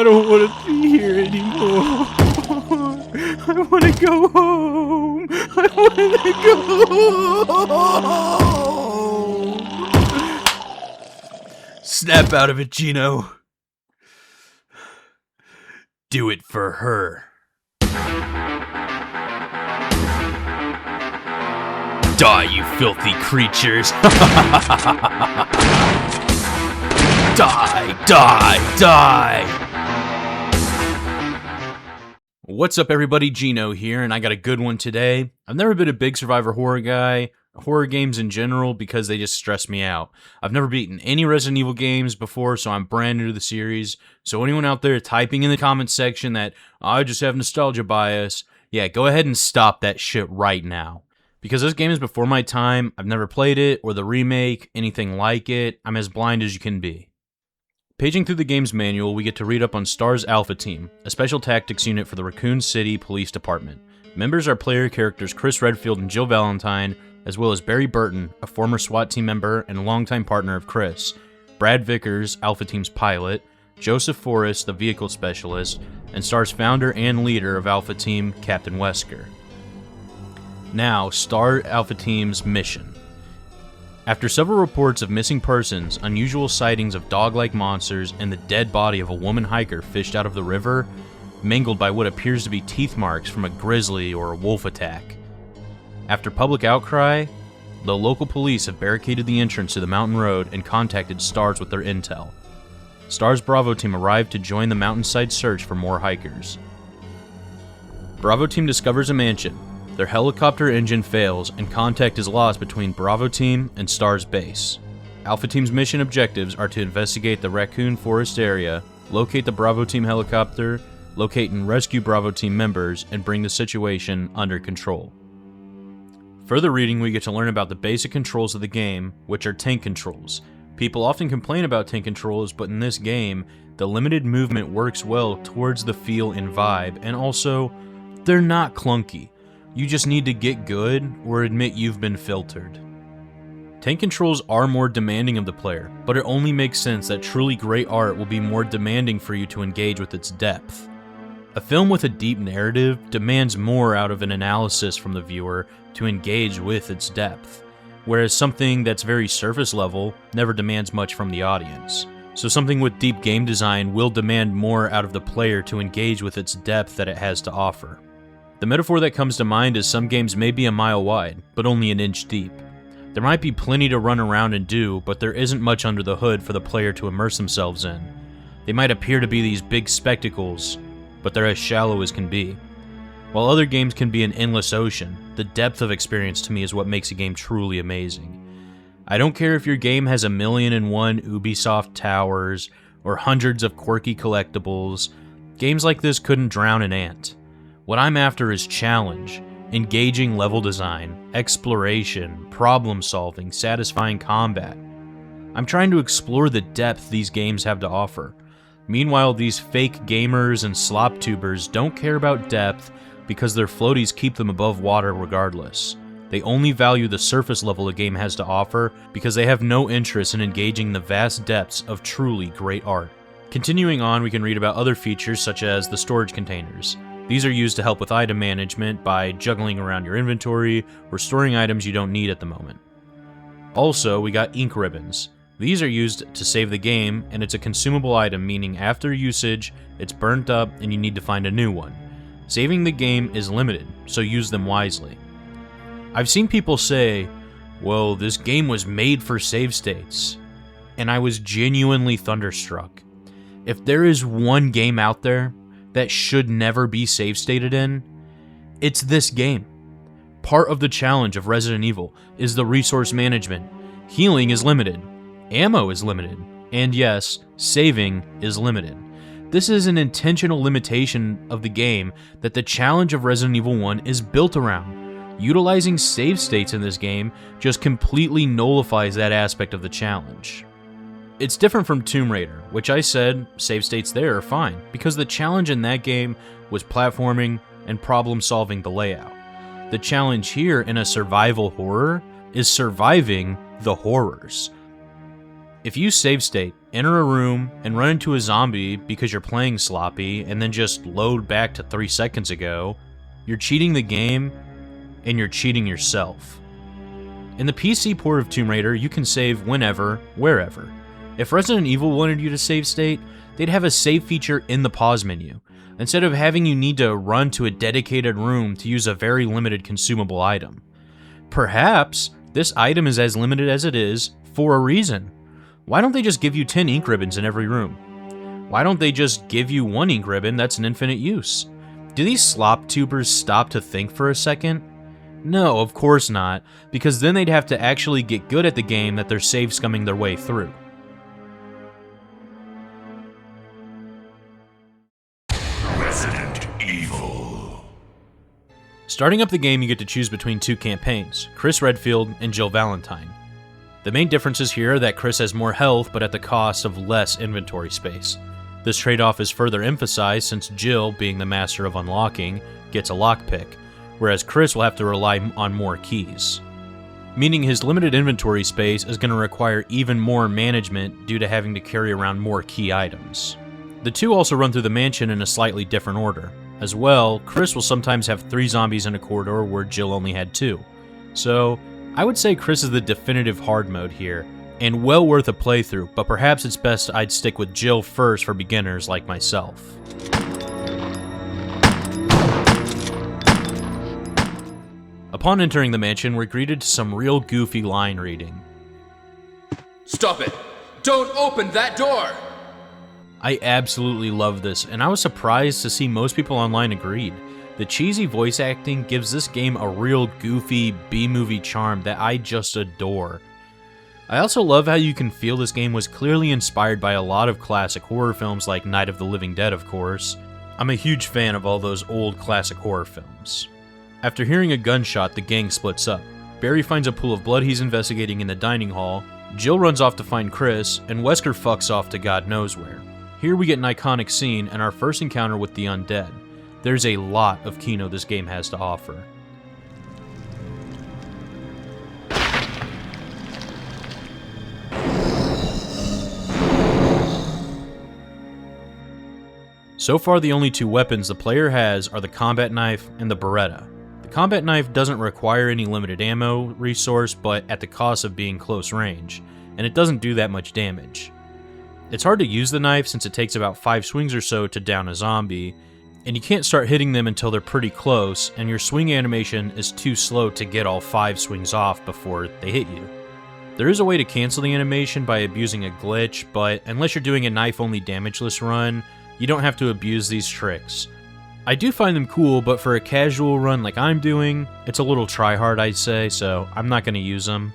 I don't want to be here anymore. I want to go home. I want to go home. Snap out of it, Geno. Do it for her. Die, you filthy creatures. Die, die, die. What's up, everybody? Geno here, and I got a good one today. I've never been a big survivor horror guy, horror games in general, because they just stress me out. I've never beaten any Resident Evil games before, so I'm brand new to the series. So anyone out there typing in the comments section that I just have nostalgia bias, yeah, go ahead and stop that shit right now. Because this game is before my time, I've never played it, or the remake, anything like it. I'm as blind as you can be. Paging through the game's manual, we get to read up on STAR's Alpha Team, a special tactics unit for the Raccoon City Police Department. Members are player characters Chris Redfield and Jill Valentine, as well as Barry Burton, a former SWAT team member and a longtime partner of Chris, Brad Vickers, Alpha Team's pilot, Joseph Forrest, the vehicle specialist, and STAR's founder and leader of Alpha Team, Captain Wesker. Now, STAR Alpha Team's mission. After several reports of missing persons, unusual sightings of dog-like monsters, and the dead body of a woman hiker fished out of the river, mangled by what appears to be teeth marks from a grizzly or a wolf attack. After public outcry, the local police have barricaded the entrance to the mountain road and contacted STARS with their intel. STAR's Bravo Team arrived to join the mountainside search for more hikers. Bravo Team discovers a mansion. Their helicopter engine fails, and contact is lost between Bravo Team and STAR's base. Alpha Team's mission objectives are to investigate the Raccoon Forest area, locate the Bravo Team helicopter, locate and rescue Bravo Team members, and bring the situation under control. Further reading, we get to learn about the basic controls of the game, which are tank controls. People often complain about tank controls, but in this game, the limited movement works well towards the feel and vibe, and also, they're not clunky. You just need to get good or admit you've been filtered. Tank controls are more demanding of the player, but it only makes sense that truly great art will be more demanding for you to engage with its depth. A film with a deep narrative demands more out of an analysis from the viewer to engage with its depth, whereas something that's very surface level never demands much from the audience. So something with deep game design will demand more out of the player to engage with its depth that it has to offer. The metaphor that comes to mind is some games may be a mile wide, but only an inch deep. There might be plenty to run around and do, but there isn't much under the hood for the player to immerse themselves in. They might appear to be these big spectacles, but they're as shallow as can be. While other games can be an endless ocean, the depth of experience to me is what makes a game truly amazing. I don't care if your game has 1,000,001 Ubisoft towers, or hundreds of quirky collectibles, games like this couldn't drown an ant. What I'm after is challenge, engaging level design, exploration, problem solving, satisfying combat. I'm trying to explore the depth these games have to offer. Meanwhile, these fake gamers and slop tubers don't care about depth because their floaties keep them above water regardless. They only value the surface level a game has to offer because they have no interest in engaging the vast depths of truly great art. Continuing on, we can read about other features such as the storage containers. These are used to help with item management by juggling around your inventory or storing items you don't need at the moment. Also, we got ink ribbons. These are used to save the game, and it's a consumable item, meaning after usage, it's burnt up and you need to find a new one. Saving the game is limited, so use them wisely. I've seen people say, well, this game was made for save states, and I was genuinely thunderstruck. If there is one game out there that should never be save stated in, it's this game. Part of the challenge of Resident Evil is the resource management. Healing is limited, ammo is limited, and yes, saving is limited. This is an intentional limitation of the game that the challenge of Resident Evil 1 is built around. Utilizing save states in this game just completely nullifies that aspect of the challenge. It's different from Tomb Raider, which I said save states there are fine, because the challenge in that game was platforming and problem solving the layout. The challenge here in a survival horror is surviving the horrors. If you save state, enter a room, and run into a zombie because you're playing sloppy, and then just load back to 3 seconds ago, you're cheating the game, and you're cheating yourself. In the PC port of Tomb Raider, you can save whenever, wherever. If Resident Evil wanted you to save state, they'd have a save feature in the pause menu, instead of having you need to run to a dedicated room to use a very limited consumable item. Perhaps this item is as limited as it is for a reason. Why don't they just give you 10 ink ribbons in every room? Why don't they just give you 1 ink ribbon that's an infinite use? Do these slop tubers stop to think for a second? No, of course not, because then they'd have to actually get good at the game that they're save scumming their way through. Resident Evil. Starting up the game, you get to choose between 2 campaigns, Chris Redfield and Jill Valentine. The main differences here are that Chris has more health, but at the cost of less inventory space. This trade-off is further emphasized since Jill, being the master of unlocking, gets a lockpick, whereas Chris will have to rely on more keys. Meaning his limited inventory space is going to require even more management due to having to carry around more key items. The two also run through the mansion in a slightly different order. As well, Chris will sometimes have 3 zombies in a corridor where Jill only had 2. So, I would say Chris is the definitive hard mode here, and well worth a playthrough, but perhaps it's best I'd stick with Jill first for beginners like myself. Upon entering the mansion, we're greeted to some real goofy line reading. Stop it! Don't open that door! I absolutely love this, and I was surprised to see most people online agreed. The cheesy voice acting gives this game a real goofy B-movie charm that I just adore. I also love how you can feel this game was clearly inspired by a lot of classic horror films like Night of the Living Dead, of course. I'm a huge fan of all those old classic horror films. After hearing a gunshot, the gang splits up. Barry finds a pool of blood he's investigating in the dining hall, Jill runs off to find Chris, and Wesker fucks off to God knows where. Here we get an iconic scene and our first encounter with the undead. There's a lot of Geno this game has to offer. So far, the only 2 weapons the player has are the combat knife and the Beretta. The combat knife doesn't require any limited ammo resource, but at the cost of being close range, and it doesn't do that much damage. It's hard to use the knife since it takes about 5 swings or so to down a zombie, and you can't start hitting them until they're pretty close, and your swing animation is too slow to get all 5 swings off before they hit you. There is a way to cancel the animation by abusing a glitch, but unless you're doing a knife-only damageless run, you don't have to abuse these tricks. I do find them cool, but for a casual run like I'm doing, it's a little try-hard, I'd say, so I'm not going to use them.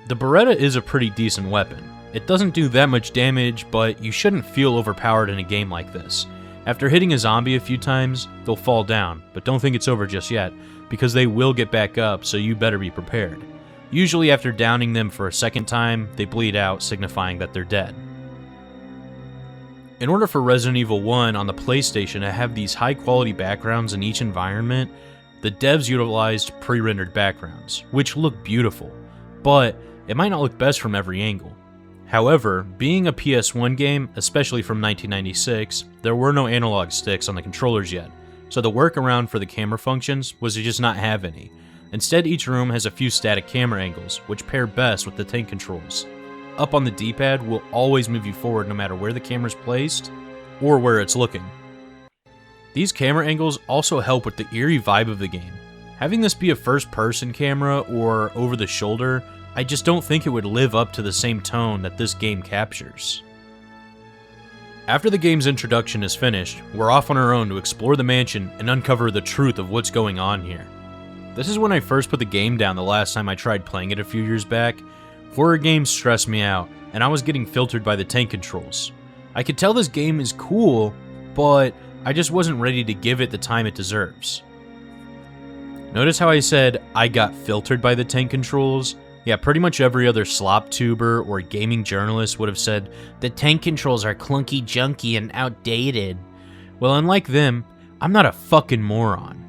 The Beretta is a pretty decent weapon. It doesn't do that much damage, but you shouldn't feel overpowered in a game like this. After hitting a zombie a few times, they'll fall down, but don't think it's over just yet, because they will get back up, so you better be prepared. Usually after downing them for a second time, they bleed out, signifying that they're dead. In order for Resident Evil 1 on the PlayStation to have these high-quality backgrounds in each environment, the devs utilized pre-rendered backgrounds, which look beautiful, but it might not look best from every angle. However, being a PS1 game, especially from 1996, there were no analog sticks on the controllers yet, so the workaround for the camera functions was to just not have any. Instead, each room has a few static camera angles, which pair best with the tank controls. Up on the D-pad will always move you forward no matter where the camera's placed, or where it's looking. These camera angles also help with the eerie vibe of the game. Having this be a first-person camera or over-the-shoulder, I just don't think it would live up to the same tone that this game captures. After the game's introduction is finished, we're off on our own to explore the mansion and uncover the truth of what's going on here. This is when I first put the game down the last time I tried playing it a few years back. Horror games stressed me out, and I was getting filtered by the tank controls. I could tell this game is cool, but I just wasn't ready to give it the time it deserves. Notice how I said I got filtered by the tank controls? Yeah, pretty much every other slop tuber or gaming journalist would have said, the tank controls are clunky, junky, and outdated. Well, unlike them, I'm not a fucking moron.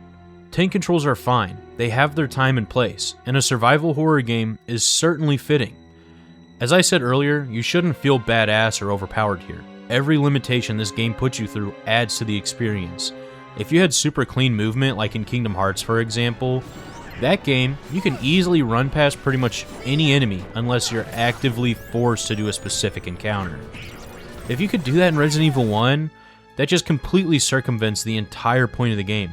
Tank controls are fine, they have their time and place, and a survival horror game is certainly fitting. As I said earlier, you shouldn't feel badass or overpowered here. Every limitation this game puts you through adds to the experience. If you had super clean movement, like in Kingdom Hearts for example, that game, you can easily run past pretty much any enemy unless you're actively forced to do a specific encounter. If you could do that in Resident Evil 1, that just completely circumvents the entire point of the game.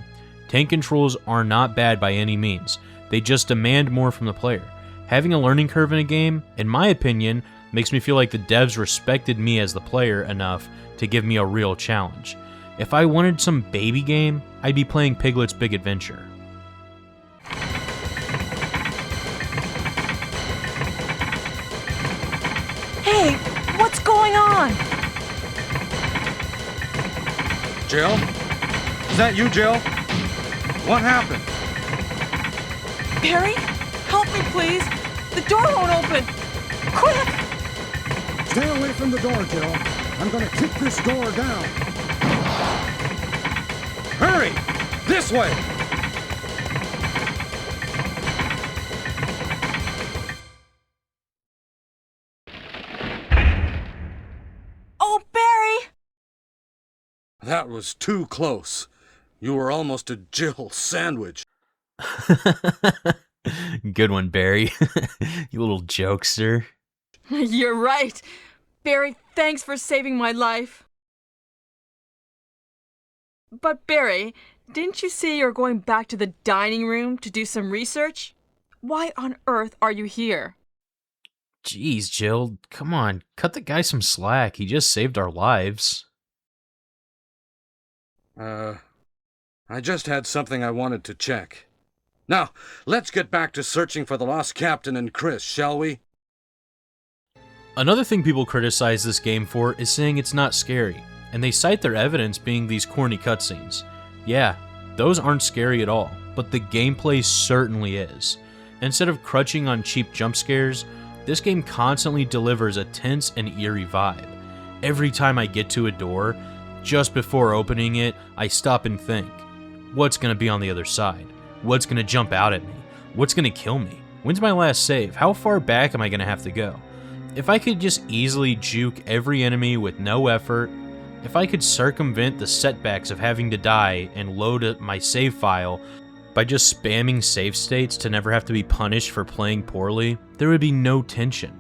Tank controls are not bad by any means, they just demand more from the player. Having a learning curve in a game, in my opinion, makes me feel like the devs respected me as the player enough to give me a real challenge. If I wanted some baby game, I'd be playing Piglet's Big Adventure. Hey, what's going on? Jill? Is that you, Jill? What happened? Barry, help me please. The door won't open. Quick! Stay away from the door, Jill. I'm gonna kick this door down. Hurry! This way! Oh, Barry! That was too close. You were almost a Jill sandwich. Good one, Barry. You little jokester. You're right. Barry, thanks for saving my life. But Barry, didn't you say you're going back to the dining room to do some research? Why on earth are you here? Jeez, Jill, come on, cut the guy some slack. He just saved our lives. I just had something I wanted to check. Now, let's get back to searching for the lost captain and Chris, shall we? Another thing people criticize this game for is saying it's not scary, and they cite their evidence being these corny cutscenes. Yeah, those aren't scary at all, but the gameplay certainly is. Instead of crutching on cheap jump scares, this game constantly delivers a tense and eerie vibe. Every time I get to a door, just before opening it, I stop and think, what's gonna be on the other side? What's gonna jump out at me? What's gonna kill me? When's my last save? How far back am I gonna have to go? If I could just easily juke every enemy with no effort, if I could circumvent the setbacks of having to die and load my save file by just spamming save states to never have to be punished for playing poorly, there would be no tension.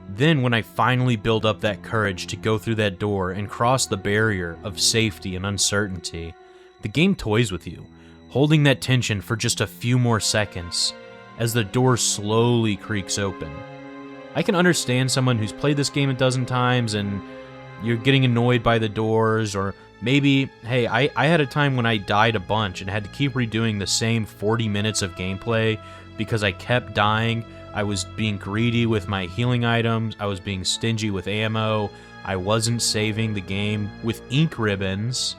Then when I finally build up that courage to go through that door and cross the barrier of safety and uncertainty, the game toys with you, holding that tension for just a few more seconds as the door slowly creaks open. I can understand someone who's played this game a dozen times and you're getting annoyed by the doors, or maybe, hey, I had a time when I died a bunch and had to keep redoing the same 40 minutes of gameplay because I kept dying. I was being greedy with my healing items, I was being stingy with ammo, I wasn't saving the game with ink ribbons,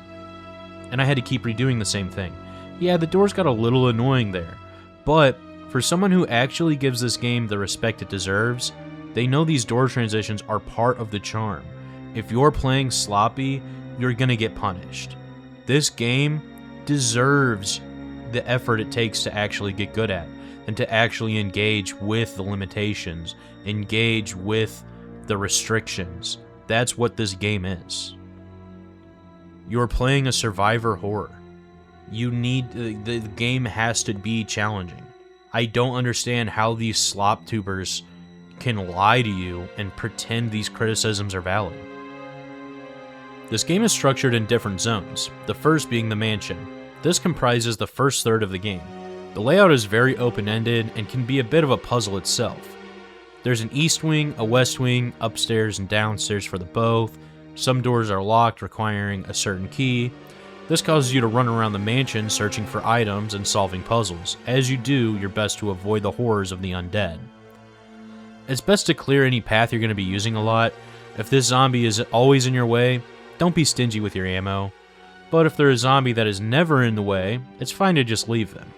and I had to keep redoing the same thing. Yeah, the doors got a little annoying there, but for someone who actually gives this game the respect it deserves, they know these door transitions are part of the charm. If you're playing sloppy, you're gonna get punished. This game deserves the effort it takes to actually get good at, and to actually engage with the limitations, engage with the restrictions. That's what this game is. You're playing a survivor horror. You need, the game has to be challenging. I don't understand how these slop tubers can lie to you and pretend these criticisms are valid. This game is structured in different zones, the first being the mansion. This comprises the first third of the game. The layout is very open-ended and can be a bit of a puzzle itself. There's an east wing, a west wing, upstairs and downstairs for the both. Some doors are locked, requiring a certain key. This causes you to run around the mansion searching for items and solving puzzles, as you do your best to avoid the horrors of the undead. It's best to clear any path you're going to be using a lot. If this zombie is always in your way, don't be stingy with your ammo. But if they're a zombie that is never in the way, it's fine to just leave them.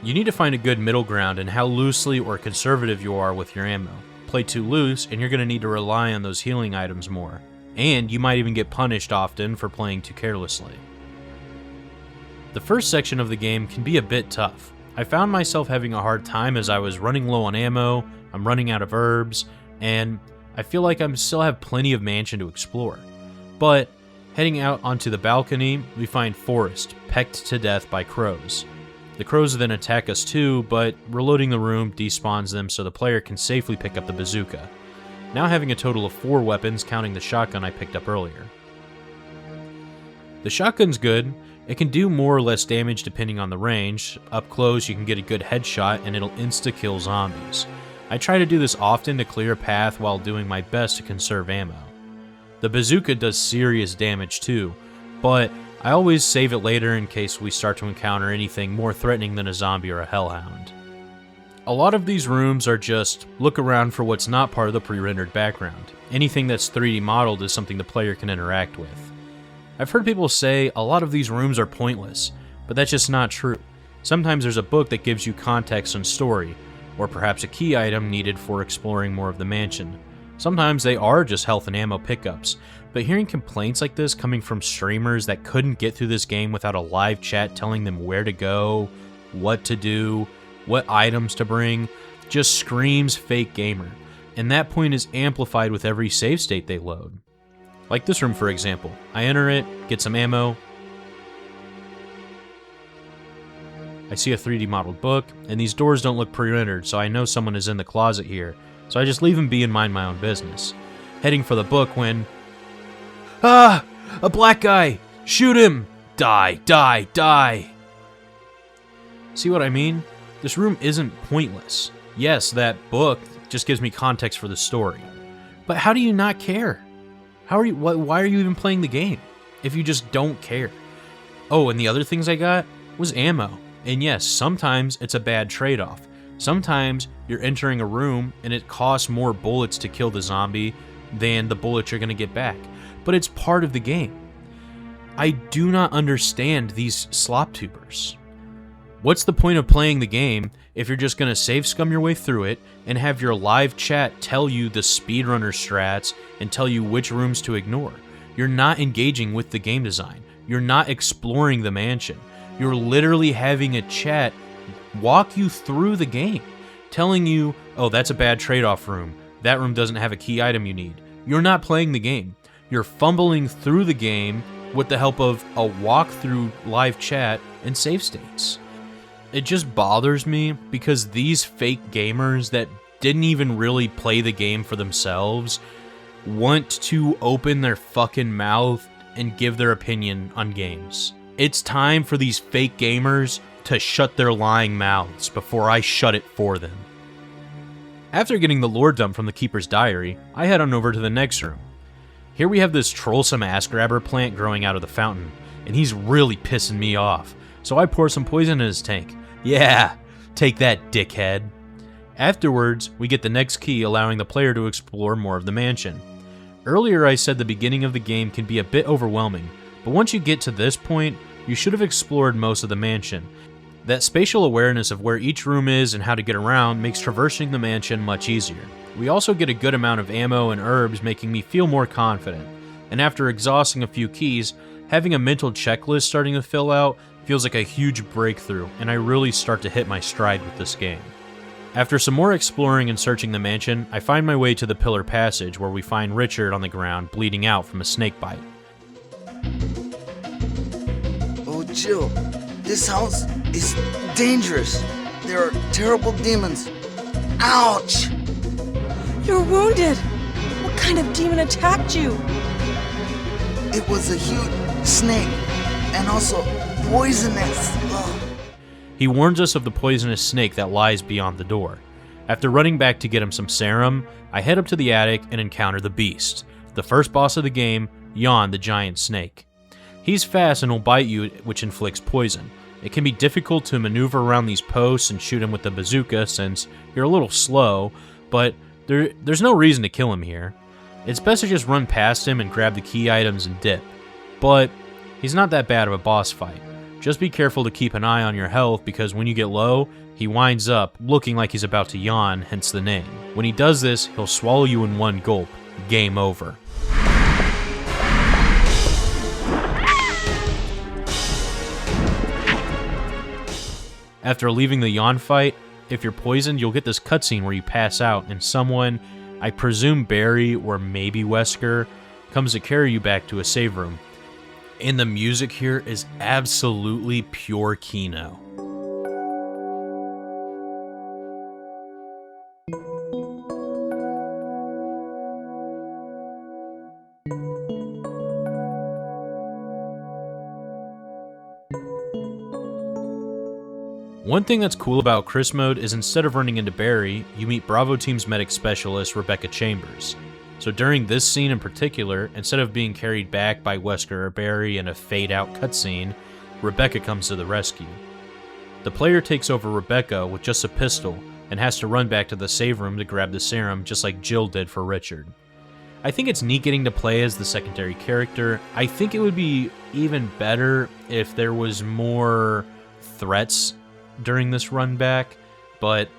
You need to find a good middle ground in how loosely or conservative you are with your ammo. Play too loose, and you're going to need to rely on those healing items more. And you might even get punished often for playing too carelessly. The first section of the game can be a bit tough. I found myself having a hard time as I was running low on ammo, I'm running out of herbs, and I feel like I still have plenty of mansion to explore. But heading out onto the balcony, we find Forrest, pecked to death by crows. The crows then attack us too, but reloading the room despawns them so the player can safely pick up the bazooka. Now having a total of 4 weapons, counting the shotgun I picked up earlier. The shotgun's good. It can do more or less damage depending on the range. Up close, you can get a good headshot and it'll insta-kill zombies. I try to do this often to clear a path while doing my best to conserve ammo. The bazooka does serious damage too, but I always save it later in case we start to encounter anything more threatening than a zombie or a hellhound. A lot of these rooms are just look around for what's not part of the pre-rendered background. Anything that's 3D modeled is something the player can interact with. I've heard people say a lot of these rooms are pointless, but that's just not true. Sometimes there's a book that gives you context and story, or perhaps a key item needed for exploring more of the mansion. Sometimes they are just health and ammo pickups, but hearing complaints like this coming from streamers that couldn't get through this game without a live chat telling them where to go, what to do, what items to bring, just screams fake gamer, and that point is amplified with every save state they load. Like this room, for example. I enter it, get some ammo. I see a 3D modeled book, and these doors don't look pre-rendered, so I know someone is in the closet here, so I just leave him be and mind my own business. Heading for the book when... Ah! A black guy! Shoot him! Die, die, die! See what I mean? This room isn't pointless. Yes, that book just gives me context for the story. But how do you not care? Why are you even playing the game if you just don't care? Oh, and the other things I got was ammo. And yes, sometimes it's a bad trade-off. Sometimes you're entering a room and it costs more bullets to kill the zombie than the bullets you're going to get back. But it's part of the game. I do not understand these slop tubers. What's the point of playing the game if you're just going to save scum your way through it and have your live chat tell you the speedrunner strats and tell you which rooms to ignore? You're not engaging with the game design. You're not exploring the mansion. You're literally having a chat walk you through the game, telling you, oh, that's a bad trade-off room. That room doesn't have a key item you need. You're not playing the game. You're fumbling through the game with the help of a walkthrough live chat and save states. It just bothers me because these fake gamers that didn't even really play the game for themselves want to open their fucking mouth and give their opinion on games. It's time for these fake gamers to shut their lying mouths before I shut it for them. After getting the lore dump from the Keeper's Diary, I head on over to the next room. Here we have this trollsome ass grabber plant growing out of the fountain, and he's really pissing me off, so I pour some poison in his tank. Yeah, take that, dickhead. Afterwards, we get the next key allowing the player to explore more of the mansion. Earlier I said the beginning of the game can be a bit overwhelming, but once you get to this point, you should have explored most of the mansion. That spatial awareness of where each room is and how to get around makes traversing the mansion much easier. We also get a good amount of ammo and herbs, making me feel more confident. And after exhausting a few keys, having a mental checklist starting to fill out feels like a huge breakthrough, and I really start to hit my stride with this game. After some more exploring and searching the mansion, I find my way to the Pillar Passage where we find Richard on the ground bleeding out from a snake bite. Oh, Jill, this house is dangerous. There are terrible demons. Ouch! You're wounded. What kind of demon attacked you? It was a huge snake and also poisonous. Ugh. He warns us of the poisonous snake that lies beyond the door. After running back to get him some serum, I head up to the attic and encounter the beast, the first boss of the game, Jan the giant snake. He's fast and will bite you, which inflicts poison. It can be difficult to maneuver around these posts and shoot him with the bazooka since you're a little slow, but there's no reason to kill him here. It's best to just run past him and grab the key items and dip. But he's not that bad of a boss fight. Just be careful to keep an eye on your health because when you get low, he winds up looking like he's about to yawn, hence the name. When he does this, he'll swallow you in one gulp. Game over. After leaving the yawn fight, if you're poisoned, you'll get this cutscene where you pass out and someone, I presume Barry, or maybe Wesker, comes to carry you back to a save room. And the music here is absolutely pure Geno. One thing that's cool about Chris mode is instead of running into Barry, you meet Bravo Team's medic specialist, Rebecca Chambers. So during this scene in particular, instead of being carried back by Wesker or Barry in a fade-out cutscene, Rebecca comes to the rescue. The player takes over Rebecca with just a pistol and has to run back to the save room to grab the serum just like Jill did for Richard. I think it's neat getting to play as the secondary character. I think it would be even better if there was more threats during this run back, but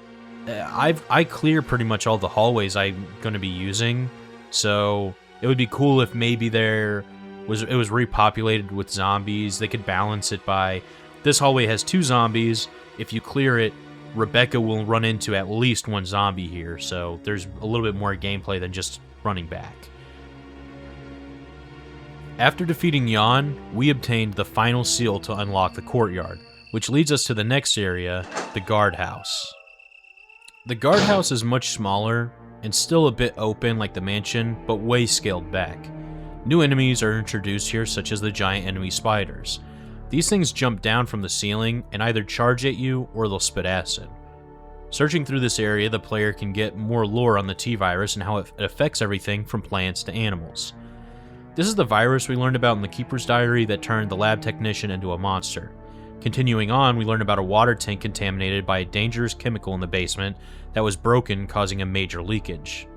I clear pretty much all the hallways I'm going to be using, so it would be cool if maybe it was repopulated with zombies. They could balance it by, this hallway has 2 zombies. If you clear it, Rebecca will run into at least 1 zombie here, so there's a little bit more gameplay than just running back. After defeating Jan, we obtained the final seal to unlock the courtyard, which leads us to the next area, the guardhouse. The guardhouse is much smaller and still a bit open like the mansion, but way scaled back. New enemies are introduced here, such as the giant enemy spiders. These things jump down from the ceiling and either charge at you or they'll spit acid. Searching through this area, the player can get more lore on the T-virus and how it affects everything from plants to animals. This is the virus we learned about in the Keeper's Diary that turned the lab technician into a monster. Continuing on, we learn about a water tank contaminated by a dangerous chemical in the basement that was broken, causing a major leakage.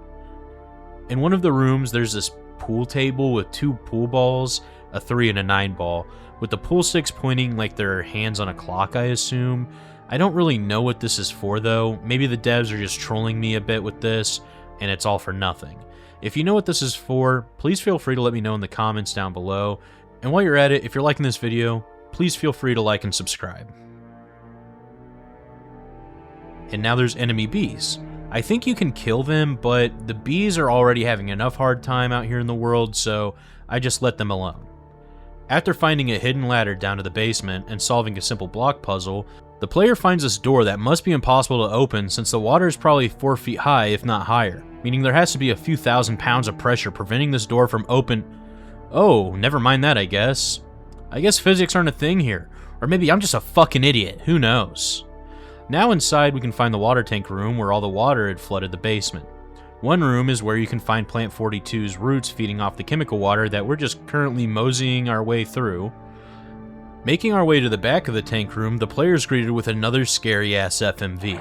In one of the rooms, there's this pool table with 2 pool balls, a 3 and a 9 ball, with the pool sticks pointing like they're hands on a clock, I assume. I don't really know what this is for though. Maybe the devs are just trolling me a bit with this, and it's all for nothing. If you know what this is for, please feel free to let me know in the comments down below. And while you're at it, if you're liking this video, please feel free to like and subscribe. And now there's enemy bees. I think you can kill them, but the bees are already having enough hard time out here in the world, so I just let them alone. After finding a hidden ladder down to the basement and solving a simple block puzzle, the player finds this door that must be impossible to open since the water is probably 4 feet high, if not higher, meaning there has to be a few thousand pounds of pressure preventing this door from open. Oh, never mind that, I guess. I guess physics aren't a thing here, or maybe I'm just a fucking idiot, who knows. Now inside we can find the water tank room where all the water had flooded the basement. One room is where you can find Plant 42's roots feeding off the chemical water that we're just currently moseying our way through. Making our way to the back of the tank room, the player is greeted with another scary-ass FMV.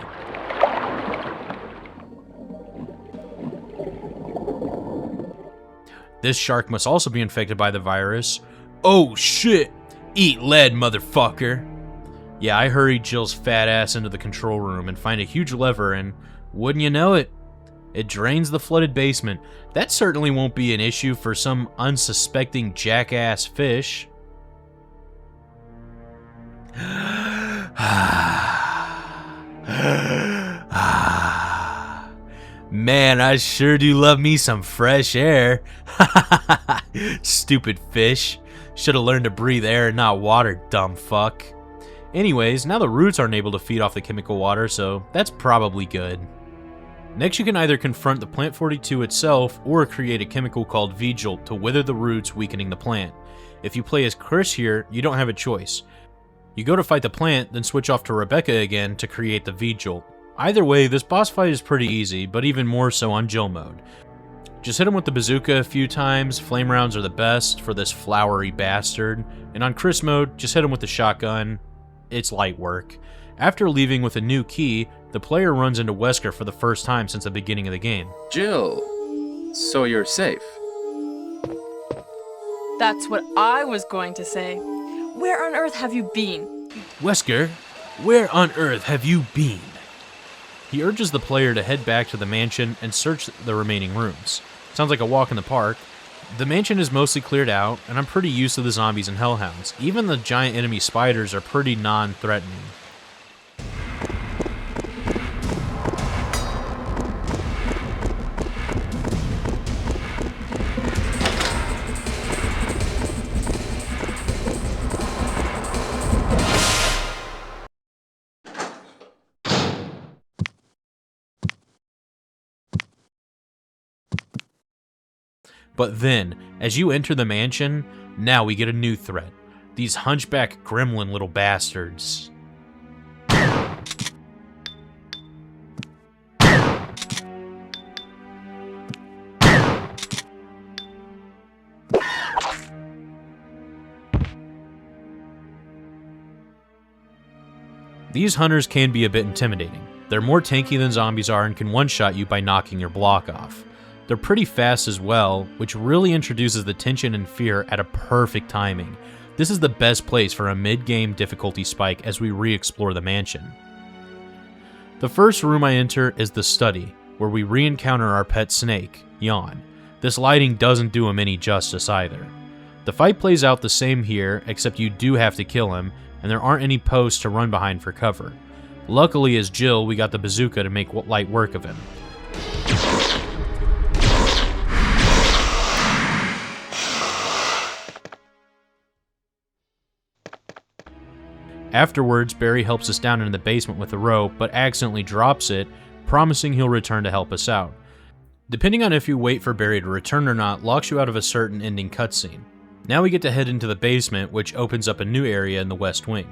This shark must also be infected by the virus. Oh shit! Eat lead, motherfucker! Yeah, I hurried Jill's fat ass into the control room and find a huge lever and, wouldn't you know it, it drains the flooded basement. That certainly won't be an issue for some unsuspecting jackass fish. Man, I sure do love me some fresh air. Stupid fish. Should have learned to breathe air and not water, dumb fuck. Anyways, now the roots aren't able to feed off the chemical water, so that's probably good. Next, you can either confront the Plant 42 itself or create a chemical called V-Jolt to wither the roots, weakening the plant. If you play as Chris here, you don't have a choice. You go to fight the plant, then switch off to Rebecca again to create the V-Jolt. Either way, this boss fight is pretty easy, but even more so on Jill mode. Just hit him with the bazooka a few times, flame rounds are the best for this flowery bastard, and on Chris mode, just hit him with the shotgun, it's light work. After leaving with a new key, the player runs into Wesker for the first time since the beginning of the game. Jill, so you're safe. That's what I was going to say. Where on earth have you been? Wesker, where on earth have you been? He urges the player to head back to the mansion and search the remaining rooms. Sounds like a walk in the park. The mansion is mostly cleared out, and I'm pretty used to the zombies and hellhounds. Even the giant enemy spiders are pretty non-threatening. But then, as you enter the mansion, now we get a new threat. These hunchback gremlin little bastards. These hunters can be a bit intimidating. They're more tanky than zombies are and can one-shot you by knocking your block off. They're pretty fast as well, which really introduces the tension and fear at a perfect timing. This is the best place for a mid-game difficulty spike as we re-explore the mansion. The first room I enter is the study, where we re-encounter our pet snake, Jan. This lighting doesn't do him any justice either. The fight plays out the same here, except you do have to kill him, and there aren't any posts to run behind for cover. Luckily, as Jill, we got the bazooka to make light work of him. Afterwards, Barry helps us down in the basement with a rope, but accidentally drops it, promising he'll return to help us out. Depending on if you wait for Barry to return or not, locks you out of a certain ending cutscene. Now we get to head into the basement, which opens up a new area in the west wing.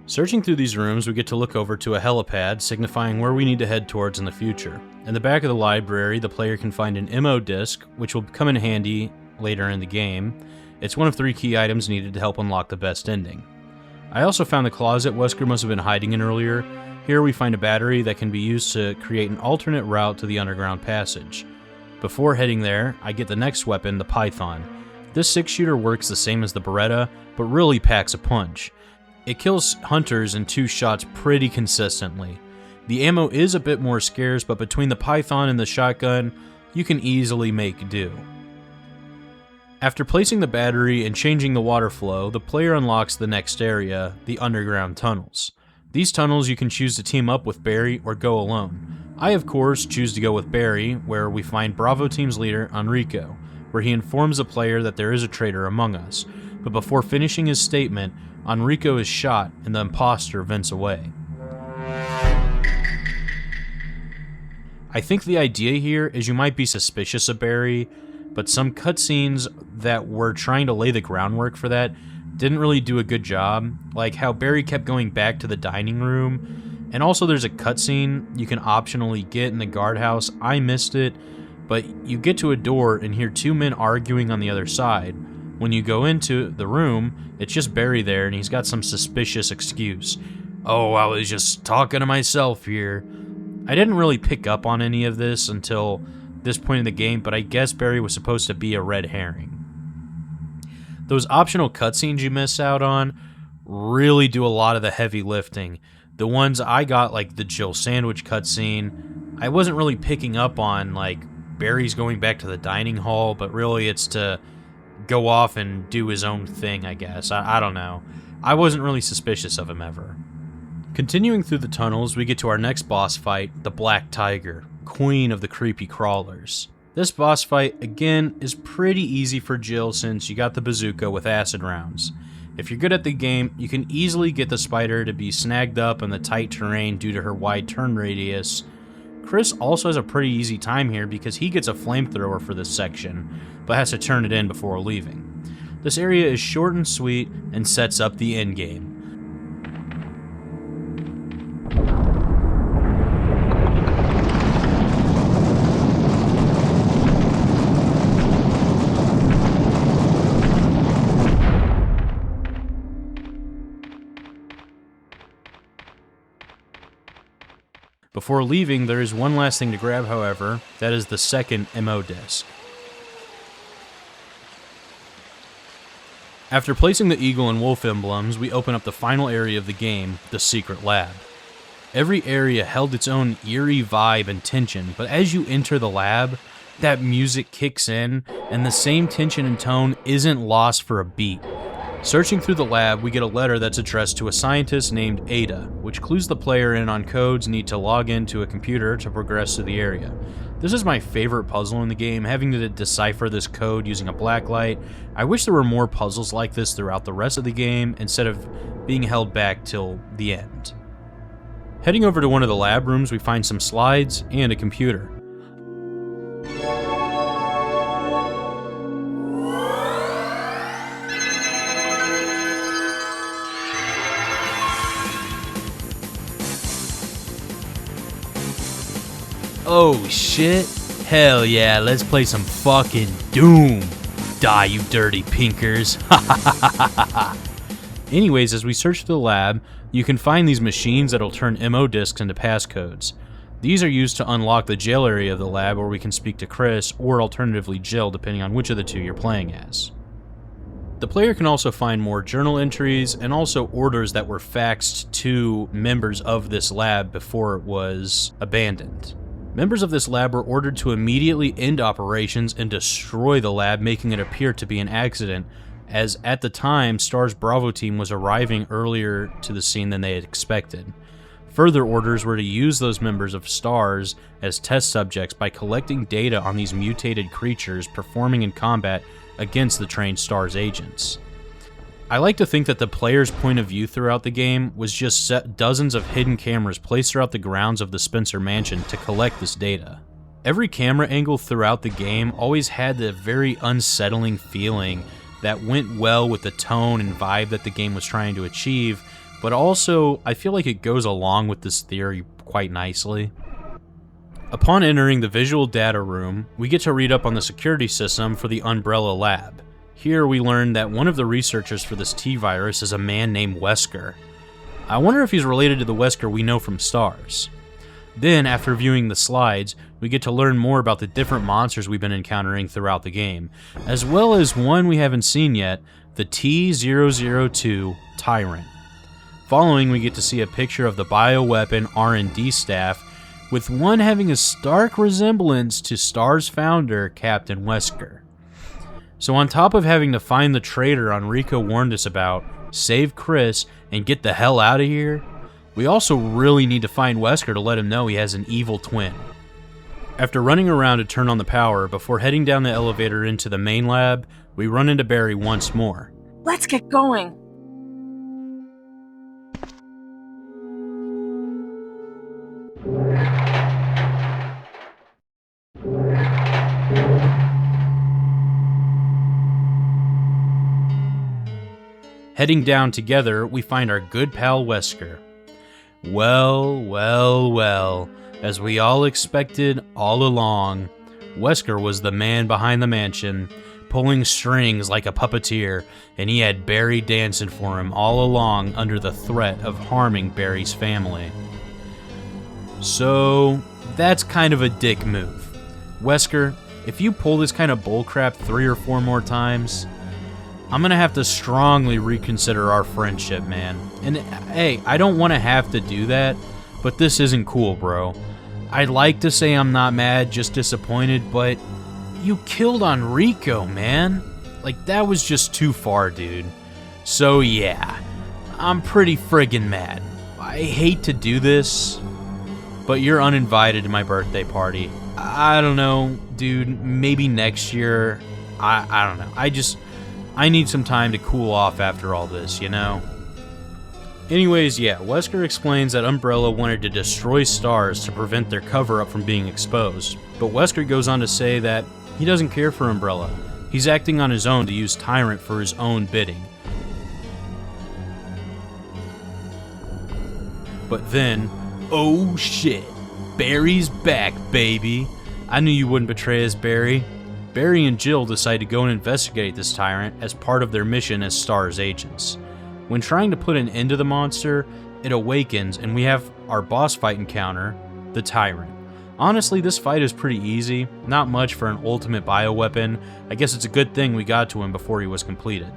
Searching through these rooms, we get to look over to a helipad, signifying where we need to head towards in the future. In the back of the library, the player can find an MO disc, which will come in handy later in the game. It's one of 3 key items needed to help unlock the best ending. I also found the closet Wesker must have been hiding in earlier. Here we find a battery that can be used to create an alternate route to the underground passage. Before heading there, I get the next weapon, the Python. This 6-shooter works the same as the Beretta, but really packs a punch. It kills hunters in 2 shots pretty consistently. The ammo is a bit more scarce, but between the Python and the shotgun, you can easily make do. After placing the battery and changing the water flow, the player unlocks the next area, the underground tunnels. These tunnels you can choose to team up with Barry or go alone. I, of course, choose to go with Barry, where we find Bravo Team's leader, Enrico, where he informs the player that there is a traitor among us, but before finishing his statement, Enrico is shot and the imposter vents away. I think the idea here is you might be suspicious of Barry, but some cutscenes that were trying to lay the groundwork for that didn't really do a good job, like how Barry kept going back to the dining room, and also there's a cutscene you can optionally get in the guardhouse. I missed it, but you get to a door and hear 2 men arguing on the other side. When you go into the room, it's just Barry there and he's got some suspicious excuse. "Oh, I was just talking to myself here." I didn't really pick up on any of this until this point in the game, but I guess Barry was supposed to be a red herring. Those optional cutscenes you miss out on really do a lot of the heavy lifting. The ones I got, like the Jill sandwich cutscene, I wasn't really picking up on, like Barry's going back to the dining hall, but really it's to go off and do his own thing, I guess. I don't know. I wasn't really suspicious of him ever. Continuing through the tunnels, we get to our next boss fight, the Black Tiger, queen of the creepy crawlers. This boss fight, again, is pretty easy for Jill since you got the bazooka with acid rounds. If you're good at the game, you can easily get the spider to be snagged up in the tight terrain due to her wide turn radius. Chris also has a pretty easy time here because he gets a flamethrower for this section, but has to turn it in before leaving. This area is short and sweet and sets up the endgame. Before leaving, there is one last thing to grab, however. That is the second MO disc. After placing the eagle and wolf emblems, we open up the final area of the game, the secret lab. Every area held its own eerie vibe and tension, but as you enter the lab, that music kicks in, and the same tension and tone isn't lost for a beat. Searching through the lab, we get a letter that's addressed to a scientist named Ada, which clues the player in on codes needed to log into a computer to progress to the area. This is my favorite puzzle in the game, having to decipher this code using a blacklight. I wish there were more puzzles like this throughout the rest of the game, instead of being held back till the end. Heading over to one of the lab rooms, we find some slides and a computer. Oh shit. Hell yeah, let's play some fucking Doom. Die, you dirty pinkers. Anyways, as we search the lab, you can find these machines that'll turn MO discs into passcodes. These are used to unlock the jail area of the lab where we can speak to Chris, or alternatively Jill, depending on which of the two you're playing as. The player can also find more journal entries and also orders that were faxed to members of this lab before it was abandoned. Members of this lab were ordered to immediately end operations and destroy the lab, making it appear to be an accident, as at the time, STAR's Bravo team was arriving earlier to the scene than they had expected. Further orders were to use those members of STARS as test subjects by collecting data on these mutated creatures performing in combat against the trained STARS agents. I like to think that the player's point of view throughout the game was just set dozens of hidden cameras placed throughout the grounds of the Spencer Mansion to collect this data. Every camera angle throughout the game always had the very unsettling feeling that went well with the tone and vibe that the game was trying to achieve, but also I feel like it goes along with this theory quite nicely. Upon entering the visual data room, we get to read up on the security system for the Umbrella Lab. Here we learn that one of the researchers for this T-virus is a man named Wesker. I wonder if he's related to the Wesker we know from STARS. Then, after viewing the slides, we get to learn more about the different monsters we've been encountering throughout the game, as well as one we haven't seen yet, the T-002 Tyrant. Following, we get to see a picture of the bioweapon R&D staff, with one having a stark resemblance to STAR's founder, Captain Wesker. So on top of having to find the traitor Enrico warned us about, save Chris, and get the hell out of here, we also really need to find Wesker to let him know he has an evil twin. After running around to turn on the power before heading down the elevator into the main lab, we run into Barry once more. Let's get going. Heading down together, we find our good pal Wesker. Well, as we all expected all along, Wesker was the man behind the mansion, pulling strings like a puppeteer, and he had Barry dancing for him all along under the threat of harming Barry's family. So, that's kind of a dick move. Wesker, if you pull this kind of bullcrap 3 or 4 more times, I'm gonna have to strongly reconsider our friendship, man. And hey, I don't want to have to do that, but this isn't cool, bro. I'd like to say I'm not mad, just disappointed, but you killed Enrico, man. Like, that was just too far, dude. So yeah, I'm pretty friggin' mad. I hate to do this, but you're uninvited to my birthday party. I don't know, dude, maybe next year. I don't know. I need some time to cool off after all this, you know? Anyways, yeah, Wesker explains that Umbrella wanted to destroy STARS to prevent their cover-up from being exposed, but Wesker goes on to say that he doesn't care for Umbrella. He's acting on his own to use Tyrant for his own bidding. But then, oh shit, Barry's back, baby. I knew you wouldn't betray us, Barry. Barry and Jill decide to go and investigate this tyrant as part of their mission as STARS agents. When trying to put an end to the monster, it awakens and we have our boss fight encounter, the Tyrant. Honestly, this fight is pretty easy, not much for an ultimate bioweapon. I guess it's a good thing we got to him before he was completed.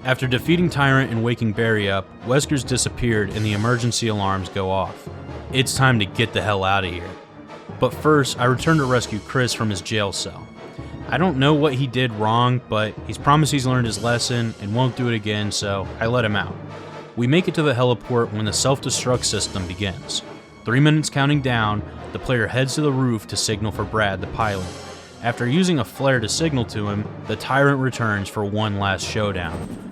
After defeating Tyrant and waking Barry up, Wesker's disappeared and the emergency alarms go off. It's time to get the hell out of here. But first, I return to rescue Chris from his jail cell. I don't know what he did wrong, but he's promised he's learned his lesson and won't do it again, so I let him out. We make it to the heliport when the self-destruct system begins. 3 minutes counting down, the player heads to the roof to signal for Brad, the pilot. After using a flare to signal to him, the Tyrant returns for one last showdown.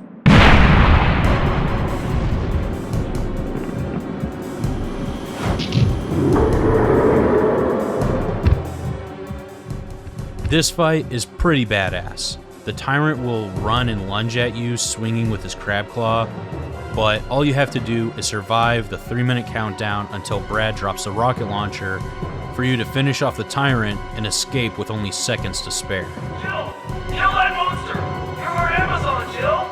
This fight is pretty badass. The tyrant will run and lunge at you, swinging with his crab claw, but all you have to do is survive the 3-minute countdown until Brad drops the rocket launcher for you to finish off the tyrant and escape with only seconds to spare. Jill! Kill that monster! You're our Amazon, Jill!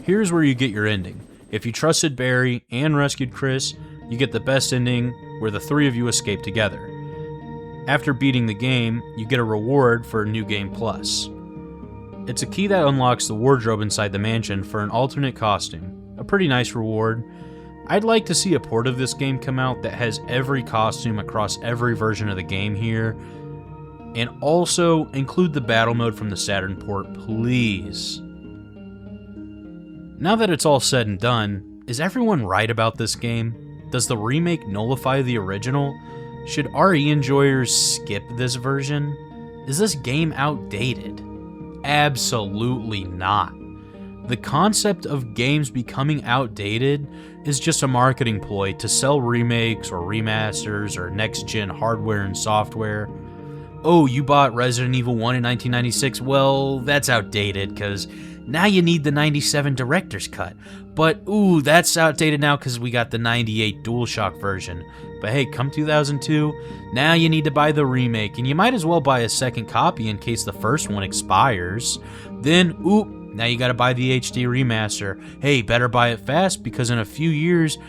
Here's where you get your ending. If you trusted Barry and rescued Chris, you get the best ending where the three of you escape together. After beating the game, you get a reward for New Game Plus. It's a key that unlocks the wardrobe inside the mansion for an alternate costume. A pretty nice reward. I'd like to see a port of this game come out that has every costume across every version of the game here, and also include the battle mode from the Saturn port, please. Now that it's all said and done, is everyone right about this game? Does the remake nullify the original? Should RE enjoyers skip this version? Is this game outdated? Absolutely not. The concept of games becoming outdated is just a marketing ploy to sell remakes or remasters or next-gen hardware and software. Oh, you bought Resident Evil 1 in 1996? Well, that's outdated because now you need the 97 director's cut. But, ooh, that's outdated now because we got the 98 DualShock version. But hey, come 2002, now you need to buy the remake, and you might as well buy a second copy in case the first one expires. Then, ooh, now you gotta buy the HD remaster. Hey, better buy it fast because in a few years,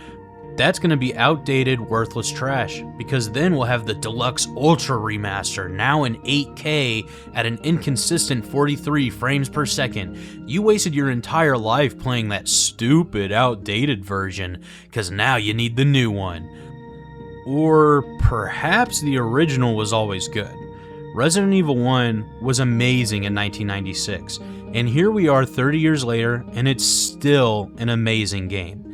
that's gonna be outdated, worthless trash. Because then we'll have the Deluxe Ultra Remaster, now in 8K at an inconsistent 43 frames per second. You wasted your entire life playing that stupid, outdated version, because now you need the new one. Or perhaps the original was always good. Resident Evil 1 was amazing in 1996, and here we are 30 years later, and it's still an amazing game.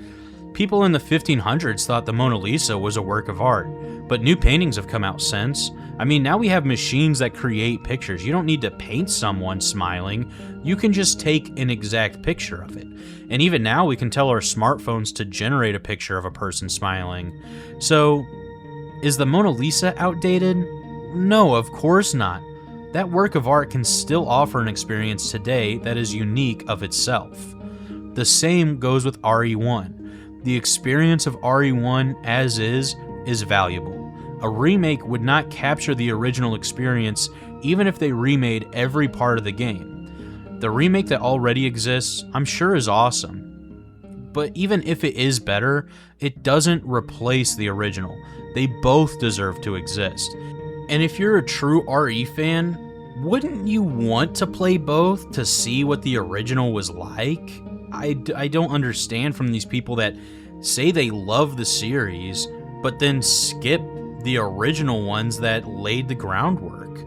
People in the 1500s thought the Mona Lisa was a work of art, but new paintings have come out since. I mean, now we have machines that create pictures. You don't need to paint someone smiling. You can just take an exact picture of it. And even now we can tell our smartphones to generate a picture of a person smiling. So, is the Mona Lisa outdated? No, of course not. That work of art can still offer an experience today that is unique of itself. The same goes with RE1. The experience of RE1 as is valuable. A remake would not capture the original experience even if they remade every part of the game. The remake that already exists, I'm sure is awesome. But even if it is better, it doesn't replace the original. They both deserve to exist. And if you're a true RE fan, wouldn't you want to play both to see what the original was like? I don't understand from these people that say they love the series, but then skip the original ones that laid the groundwork.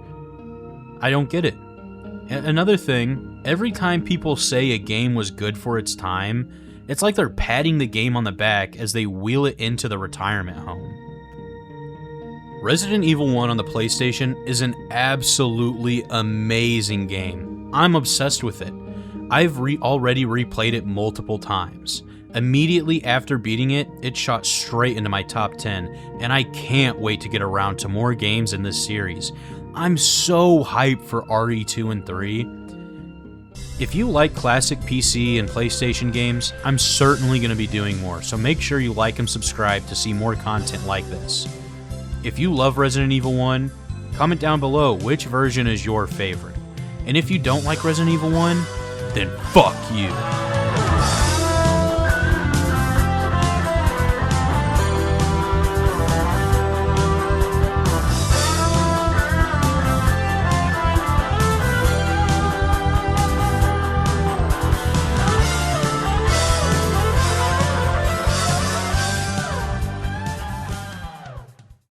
I don't get it. Another thing, every time people say a game was good for its time, it's like they're patting the game on the back as they wheel it into the retirement home. Resident Evil 1 on the PlayStation is an absolutely amazing game. I'm obsessed with it. I've already replayed it multiple times. Immediately after beating it, it shot straight into my top 10, and I can't wait to get around to more games in this series. I'm so hyped for RE2 and 3. If you like classic PC and PlayStation games, I'm certainly going to be doing more, so make sure you like and subscribe to see more content like this. If you love Resident Evil 1, comment down below which version is your favorite. And if you don't like Resident Evil 1, then fuck you.